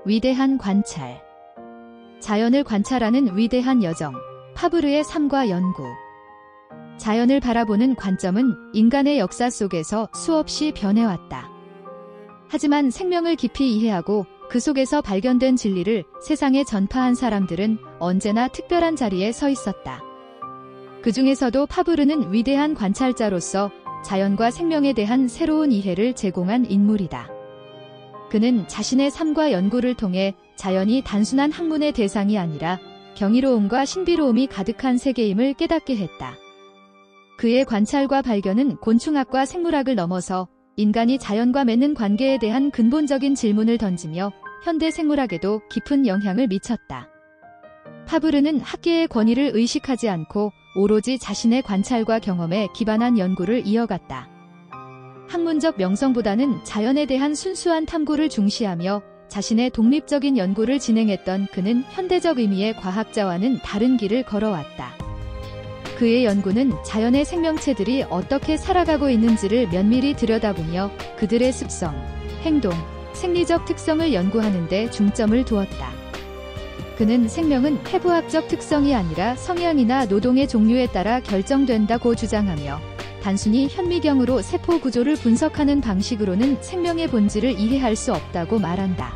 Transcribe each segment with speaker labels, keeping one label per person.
Speaker 1: 위대한 관찰. 자연을 관찰하는 위대한 여정, 파브르의 삶과 연구. 자연을 바라보는 관점은 인간의 역사 속에서 수없이 변해왔다. 하지만 생명을 깊이 이해하고 그 속에서 발견된 진리를 세상에 전파한 사람들은 언제나 특별한 자리에 서 있었다. 그 중에서도 파브르는 위대한 관찰자로서 자연과 생명에 대한 새로운 이해를 제공한 인물이다. 그는 자신의 삶과 연구를 통해 자연이 단순한 학문의 대상이 아니라 경이로움과 신비로움이 가득한 세계임을 깨닫게 했다. 그의 관찰과 발견은 곤충학과 생물학을 넘어서 인간이 자연과 맺는 관계에 대한 근본적인 질문을 던지며 현대 생물학에도 깊은 영향을 미쳤다. 파브르는 학계의 권위를 의식하지 않고 오로지 자신의 관찰과 경험에 기반한 연구를 이어갔다. 학문적 명성보다는 자연에 대한 순수한 탐구를 중시하며 자신의 독립적인 연구를 진행했던 그는 현대적 의미의 과학자와는 다른 길을 걸어왔다. 그의 연구는 자연의 생명체들이 어떻게 살아가고 있는지를 면밀히 들여다보며 그들의 습성, 행동, 생리적 특성을 연구하는 데 중점을 두었다. 그는 생명은 해부학적 특성이 아니라 성향이나 노동의 종류에 따라 결정된다고 주장하며 단순히 현미경으로 세포 구조를 분석하는 방식으로는 생명의 본질을 이해할 수 없다고 말한다.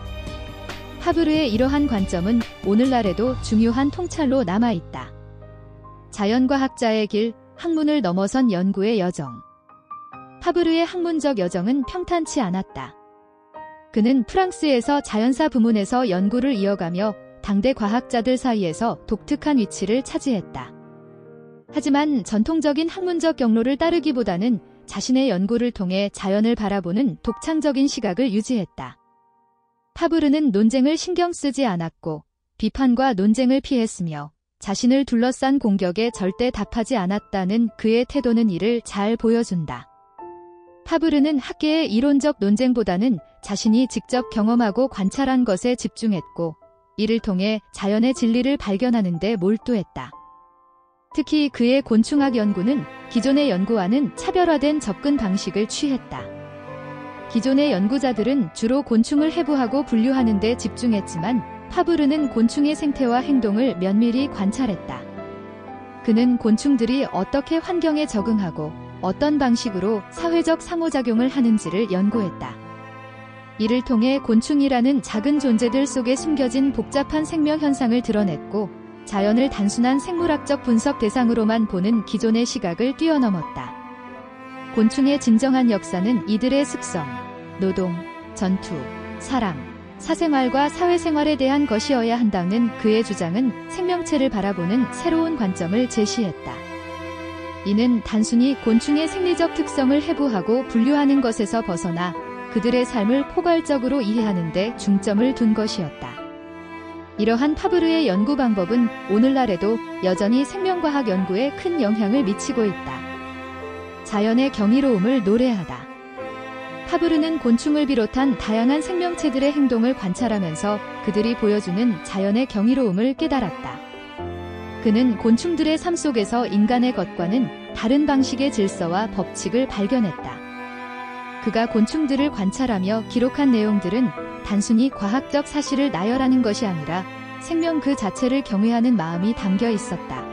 Speaker 1: 파브르의 이러한 관점은 오늘날에도 중요한 통찰로 남아있다. 자연과학자의 길, 학문을 넘어선 연구의 여정. 파브르의 학문적 여정은 평탄치 않았다. 그는 프랑스에서 자연사 부문에서 연구를 이어가며 당대 과학자들 사이에서 독특한 위치를 차지했다. 하지만 전통적인 학문적 경로를 따르기보다는 자신의 연구를 통해 자연을 바라보는 독창적인 시각을 유지했다. 파브르는 논쟁을 신경 쓰지 않았고 비판과 논쟁을 피했으며 자신을 둘러싼 공격에 절대 답하지 않았다는 그의 태도는 이를 잘 보여준다. 파브르는 학계의 이론적 논쟁보다는 자신이 직접 경험하고 관찰한 것에 집중했고 이를 통해 자연의 진리를 발견하는 데 몰두했다. 특히 그의 곤충학 연구는 기존의 연구와는 차별화된 접근 방식을 취했다. 기존의 연구자들은 주로 곤충을 해부하고 분류하는 데 집중했지만 파브르는 곤충의 생태와 행동을 면밀히 관찰했다. 그는 곤충들이 어떻게 환경에 적응하고 어떤 방식으로 사회적 상호작용을 하는지를 연구했다. 이를 통해 곤충이라는 작은 존재들 속에 숨겨진 복잡한 생명 현상을 드러냈고 자연을 단순한 생물학적 분석 대상으로만 보는 기존의 시각을 뛰어넘었다. 곤충의 진정한 역사는 이들의 습성, 노동, 전투, 사랑, 사생활과 사회생활에 대한 것이어야 한다는 그의 주장은 생명체를 바라보는 새로운 관점을 제시했다. 이는 단순히 곤충의 생리적 특성을 해부하고 분류하는 것에서 벗어나 그들의 삶을 포괄적으로 이해하는 데 중점을 둔 것이었다. 이러한 파브르의 연구 방법은 오늘날에도 여전히 생명과학 연구에 큰 영향을 미치고 있다. 자연의 경이로움을 노래하다. 파브르는 곤충을 비롯한 다양한 생명체들의 행동을 관찰하면서 그들이 보여주는 자연의 경이로움을 깨달았다. 그는 곤충들의 삶 속에서 인간의 것과는 다른 방식의 질서와 법칙을 발견했다. 그가 곤충들을 관찰하며 기록한 내용들은 단순히 과학적 사실을 나열하는 것이 아니라 생명 그 자체를 경외하는 마음이 담겨 있었다.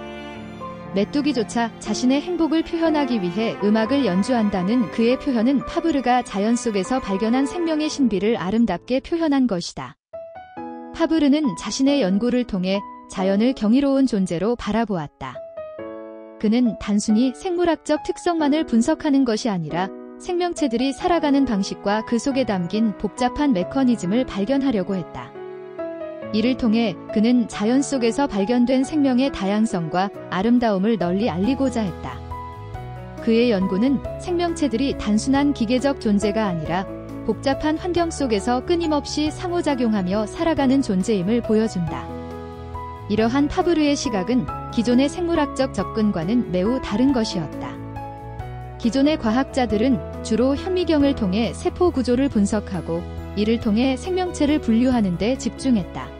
Speaker 1: 메뚜기조차 자신의 행복을 표현하기 위해 음악을 연주한다는 그의 표현은 파브르가 자연 속에서 발견한 생명의 신비를 아름답게 표현한 것이다. 파브르는 자신의 연구를 통해 자연을 경이로운 존재로 바라보았다. 그는 단순히 생물학적 특성만을 분석하는 것이 아니라 생명체들이 살아가는 방식과 그 속에 담긴 복잡한 메커니즘을 발견하려고 했다. 이를 통해 그는 자연 속에서 발견된 생명의 다양성과 아름다움을 널리 알리고자 했다. 그의 연구는 생명체들이 단순한 기계적 존재가 아니라 복잡한 환경 속에서 끊임없이 상호작용하며 살아가는 존재임을 보여준다. 이러한 파브르의 시각은 기존의 생물학적 접근과는 매우 다른 것이었다. 기존의 과학자들은 주로 현미경을 통해 세포 구조를 분석하고 이를 통해 생명체를 분류하는 데 집중했다.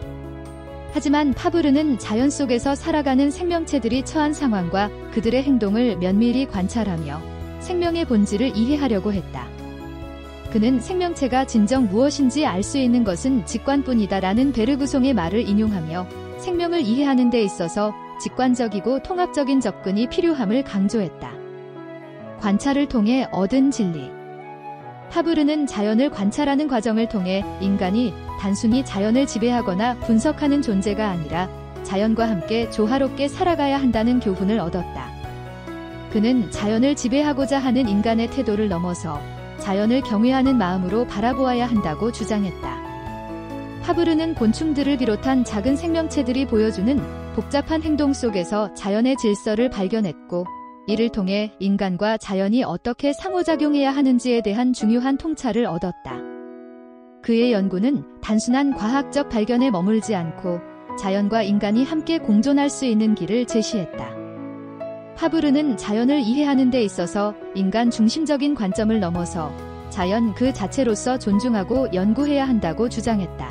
Speaker 1: 하지만 파브르는 자연 속에서 살아가는 생명체들이 처한 상황과 그들의 행동을 면밀히 관찰하며 생명의 본질을 이해하려고 했다. 그는 생명체가 진정 무엇인지 알 수 있는 것은 직관뿐이다 라는 베르그송의 말을 인용하며 생명을 이해하는 데 있어서 직관적이고 통합적인 접근이 필요함을 강조했다. 관찰을 통해 얻은 진리. 파브르는 자연을 관찰하는 과정을 통해 인간이 단순히 자연을 지배하거나 분석하는 존재가 아니라 자연과 함께 조화롭게 살아가야 한다는 교훈을 얻었다. 그는 자연을 지배하고자 하는 인간의 태도를 넘어서 자연을 경외하는 마음으로 바라보아야 한다고 주장했다. 파브르는 곤충들을 비롯한 작은 생명체들이 보여주는 복잡한 행동 속에서 자연의 질서를 발견했고, 이를 통해 인간과 자연이 어떻게 상호작용해야 하는지에 대한 중요한 통찰을 얻었다. 그의 연구는 단순한 과학적 발견에 머물지 않고 자연과 인간이 함께 공존할 수 있는 길을 제시했다. 파브르는 자연을 이해하는 데 있어서 인간 중심적인 관점을 넘어서 자연 그 자체로서 존중하고 연구해야 한다고 주장했다.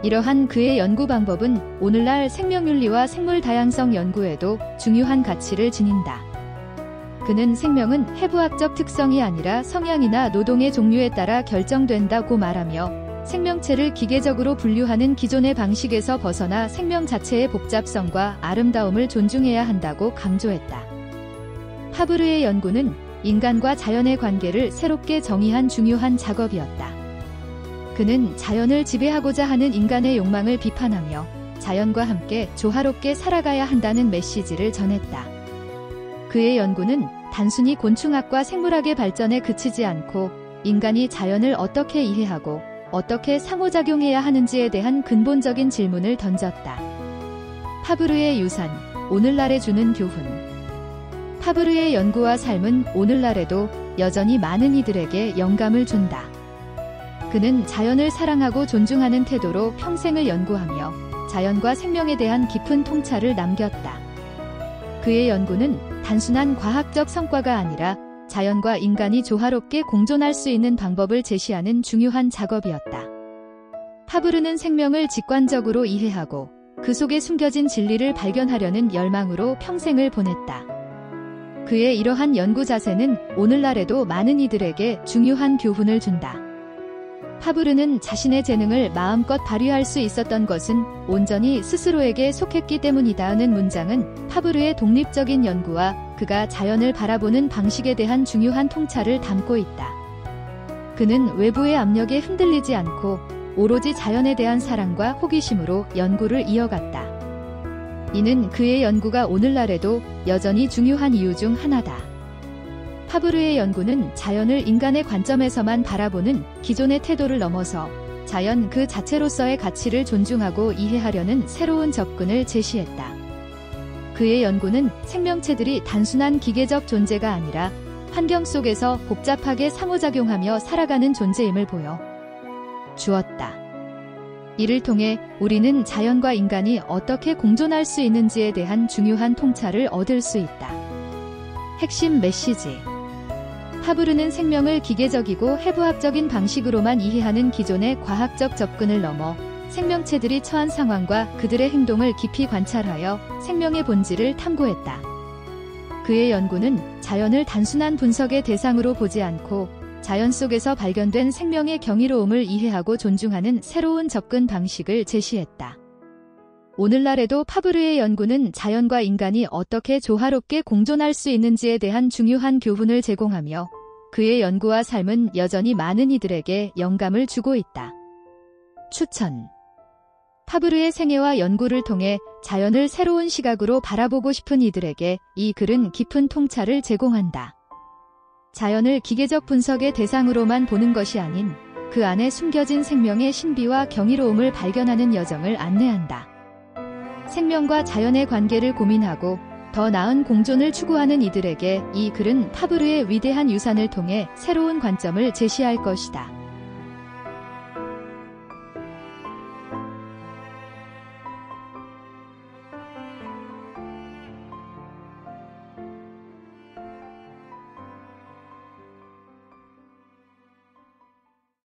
Speaker 1: 이러한 그의 연구 방법은 오늘날 생명윤리와 생물 다양성 연구에도 중요한 가치를 지닌다. 그는 생명은 해부학적 특성이 아니라 성향이나 노동의 종류에 따라 결정된다고 말하며 생명체를 기계적으로 분류하는 기존의 방식에서 벗어나 생명 자체의 복잡성과 아름다움을 존중해야 한다고 강조했다. 파브르의 연구는 인간과 자연의 관계를 새롭게 정의한 중요한 작업이었다. 그는 자연을 지배하고자 하는 인간의 욕망을 비판하며 자연과 함께 조화롭게 살아가야 한다는 메시지를 전했다. 그의 연구는 단순히 곤충학과 생물학의 발전에 그치지 않고 인간이 자연을 어떻게 이해하고 어떻게 상호작용해야 하는지에 대한 근본적인 질문을 던졌다. 파브르의 유산, 오늘날에 주는 교훈. 파브르의 연구와 삶은 오늘날에도 여전히 많은 이들에게 영감을 준다. 그는 자연을 사랑하고 존중하는 태도로 평생을 연구하며 자연과 생명에 대한 깊은 통찰을 남겼다. 그의 연구는 단순한 과학적 성과가 아니라 자연과 인간이 조화롭게 공존할 수 있는 방법을 제시하는 중요한 작업이었다. 파브르는 생명을 직관적으로 이해하고 그 속에 숨겨진 진리를 발견하려는 열망으로 평생을 보냈다. 그의 이러한 연구 자세는 오늘날에도 많은 이들에게 중요한 교훈을 준다. 파브르는 자신의 재능을 마음껏 발휘할 수 있었던 것은 온전히 스스로에게 속했기 때문이다는 문장은 파브르의 독립적인 연구와 그가 자연을 바라보는 방식에 대한 중요한 통찰을 담고 있다. 그는 외부의 압력에 흔들리지 않고 오로지 자연에 대한 사랑과 호기심으로 연구를 이어갔다. 이는 그의 연구가 오늘날에도 여전히 중요한 이유 중 하나다. 파브르의 연구는 자연을 인간의 관점에서만 바라보는 기존의 태도를 넘어서 자연 그 자체로서의 가치를 존중하고 이해하려는 새로운 접근을 제시했다. 그의 연구는 생명체들이 단순한 기계적 존재가 아니라 환경 속에서 복잡하게 상호작용하며 살아가는 존재임을 보여 주었다. 이를 통해 우리는 자연과 인간이 어떻게 공존할 수 있는지에 대한 중요한 통찰을 얻을 수 있다. 핵심 메시지. 파브르는 생명을 기계적이고 해부학적인 방식으로만 이해하는 기존의 과학적 접근을 넘어 생명체들이 처한 상황과 그들의 행동을 깊이 관찰하여 생명의 본질을 탐구했다. 그의 연구는 자연을 단순한 분석의 대상으로 보지 않고 자연 속에서 발견된 생명의 경이로움을 이해하고 존중하는 새로운 접근 방식을 제시했다. 오늘날에도 파브르의 연구는 자연과 인간이 어떻게 조화롭게 공존할 수 있는지에 대한 중요한 교훈을 제공하며 그의 연구와 삶은 여전히 많은 이들에게 영감을 주고 있다. 추천. 파브르의 생애와 연구를 통해 자연을 새로운 시각으로 바라보고 싶은 이들에게 이 글은 깊은 통찰을 제공한다. 자연을 기계적 분석의 대상으로만 보는 것이 아닌 그 안에 숨겨진 생명의 신비와 경이로움을 발견하는 여정을 안내한다. 생명과 자연의 관계를 고민하고 더 나은 공존을 추구하는 이들에게 이 글은 파브르의 위대한 유산을 통해 새로운 관점을 제시할 것이다.